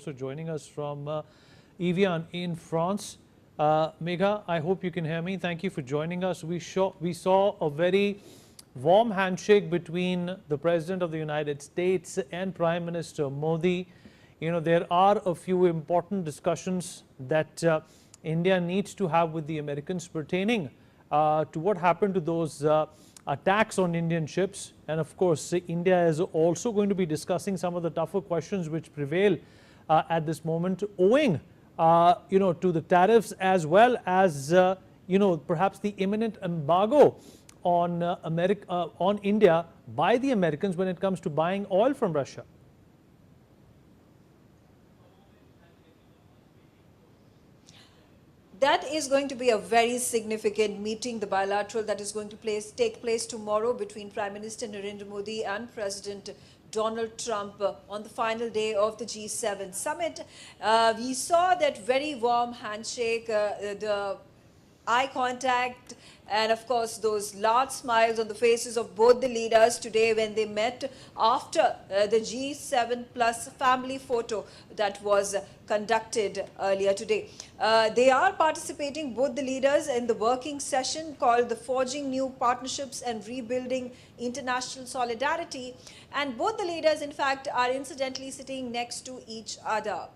also joining us from Evian in France. Megha, I hope you can hear me. Thank you for joining us. We saw a very warm handshake between the President of the United States and Prime Minister Modi. You know, there are a few important discussions that India needs to have with the Americans pertaining to what happened to those attacks on Indian ships. And of course, India is also going to be discussing some of the tougher questions which prevail at this moment, owing to the tariffs, as well as perhaps the imminent embargo on on India by the Americans when it comes to buying oil from Russia. That is going to be a very significant meeting, the bilateral that is going to take place tomorrow between Prime Minister Narendra Modi and President Donald Trump on the final day of the G7 summit. We saw that very warm handshake, the eye contact, and of course those large smiles on the faces of both the leaders today when they met after the G7 plus family photo that was conducted earlier today. They are participating, both the leaders, in the working session called the Forging New Partnerships and Rebuilding International Solidarity, and both the leaders in fact are incidentally sitting next to each other.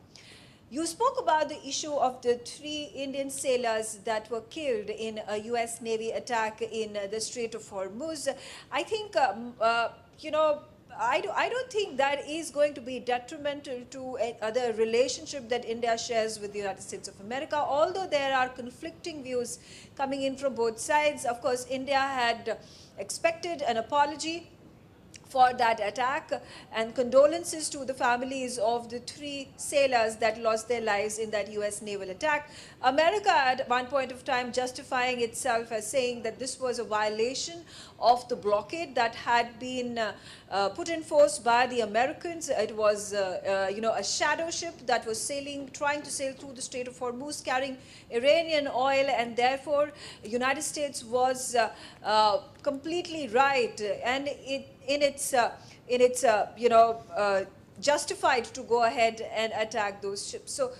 You spoke about the issue of the 3 Indian sailors that were killed in a US Navy attack in the Strait of Hormuz. I think, I don't think that is going to be detrimental to the relationship that India shares with the United States of America, although there are conflicting views coming in from both sides. Of course, India had expected an apology for that attack and condolences to the families of the 3 sailors that lost their lives in that US naval attack. America at one point of time justifying itself as saying that this was a violation of the blockade that had been put in force by the Americans. It was a shadow ship that was trying to sail through the Strait of Hormuz carrying Iranian oil, and therefore the United States was completely right, and justified to go ahead and attack those ships. So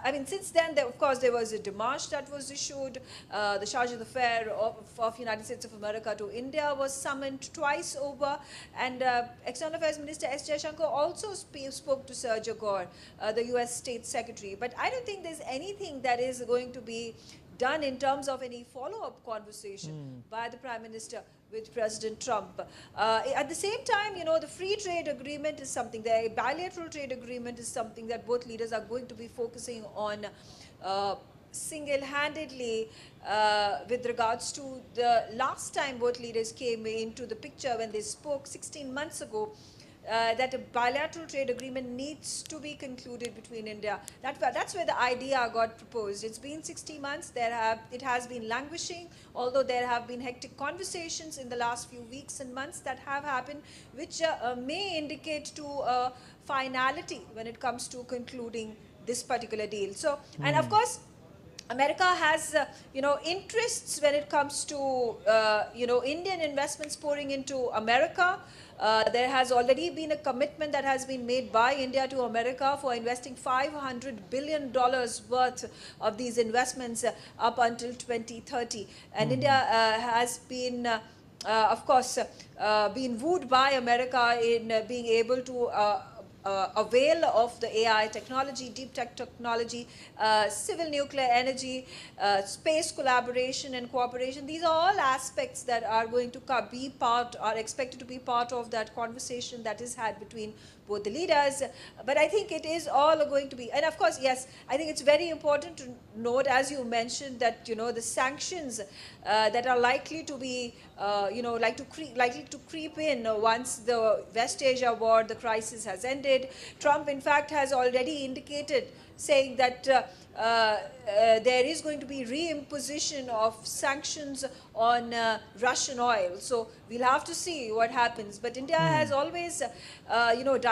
I mean, since then, of course, there was a démarche that was issued. The charge d'affaires of United States of America to India was summoned twice over, and External Affairs Minister S. Jaishankar also spoke to Sergio Gore, the U.S. State Secretary. But I don't think there's anything that is going to be done in terms of any follow-up conversation by the Prime Minister with President Trump. At the same time, the free trade agreement is something, the bilateral trade agreement is something that both leaders are going to be focusing on single-handedly with regards to the last time both leaders came into the picture when they spoke 16 months ago. That a bilateral trade agreement needs to be concluded between India. That's where the idea got proposed. It's been 60 months. It has been languishing, although there have been hectic conversations in the last few weeks and months that have happened, which may indicate to a finality when it comes to concluding this particular deal. So, and of course, America has, interests when it comes to, Indian investments pouring into America. There has already been a commitment that has been made by India to America for investing $500 billion worth of these investments up until 2030. And India has been, of course, been wooed by America in being able to avail of the AI technology, deep tech technology, civil nuclear energy, space collaboration and cooperation. These are all aspects that are going to are expected to be part of that conversation that is had between both the leaders. But I think it is all going to be, and of course, yes, I think it's very important to note, as you mentioned, that, the sanctions that are likely to be, likely to creep in once the West Asia war, the crisis has ended. Trump, in fact, has already indicated, saying that there is going to be reimposition of sanctions on Russian oil. So we'll have to see what happens. But India has always,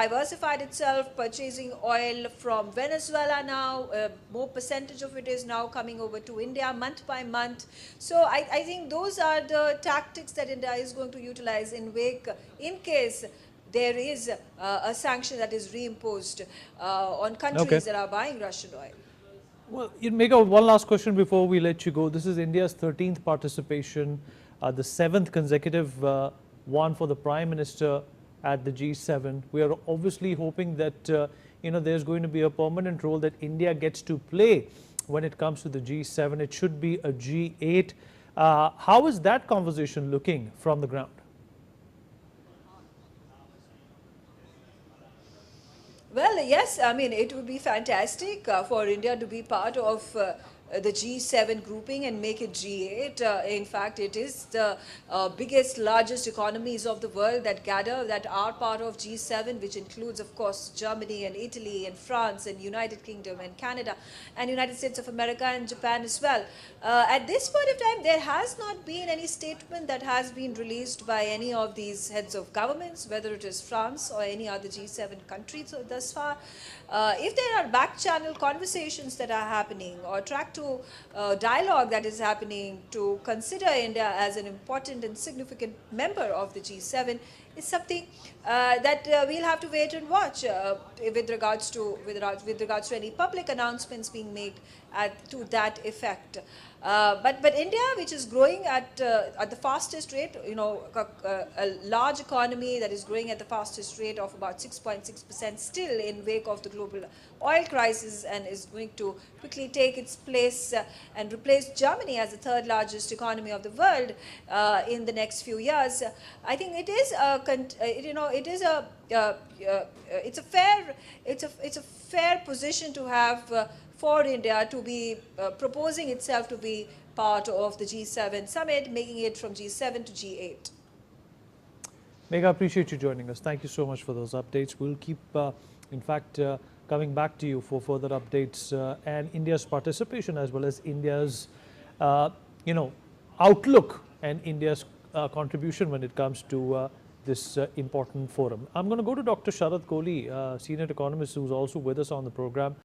diversified itself, purchasing oil from Venezuela now. More percentage of it is now coming over to India month by month. So I think those are the tactics that India is going to utilize in case there is a sanction that is reimposed on countries Okay. that are buying Russian oil. Well, Megha, one last question before we let you go. This is India's 13th participation, the 7th consecutive one for the Prime Minister at the G7. We are obviously hoping that there's going to be a permanent role that India gets to play when it comes to the G7. It should be a G8. How is that conversation looking from the ground? Well, yes, I mean, it would be fantastic for India to be part of the G7 grouping and make it G8. In fact, it is the biggest, largest economies of the world that gather, that are part of G7, which includes, of course, Germany and Italy and France and United Kingdom and Canada and United States of America and Japan as well. At this point of time, there has not been any statement that has been released by any of these heads of governments, whether it is France or any other G7 country thus far. If there are back channel conversations that are happening, or track to dialogue that is happening to consider India as an important and significant member of the G7, is something that we'll have to wait and watch with regards to any public announcements being made to that effect. But India, which is growing at the fastest rate, a large economy that is growing at the fastest rate of about 6.6% still in wake of the global oil crisis, and is going to quickly take its place and replace Germany as the third largest economy of the world in the next few years. I think it is it's a fair position to have for India to be proposing itself to be part of the G7 summit, making it from G7 to G8. Megha, I appreciate you joining us. Thank you so much for those updates. We'll keep, in fact, coming back to you for further updates and India's participation, as well as India's, outlook and India's contribution when it comes to this important forum. I'm going to go to Dr. Sharad Kohli, senior economist, who's also with us on the program.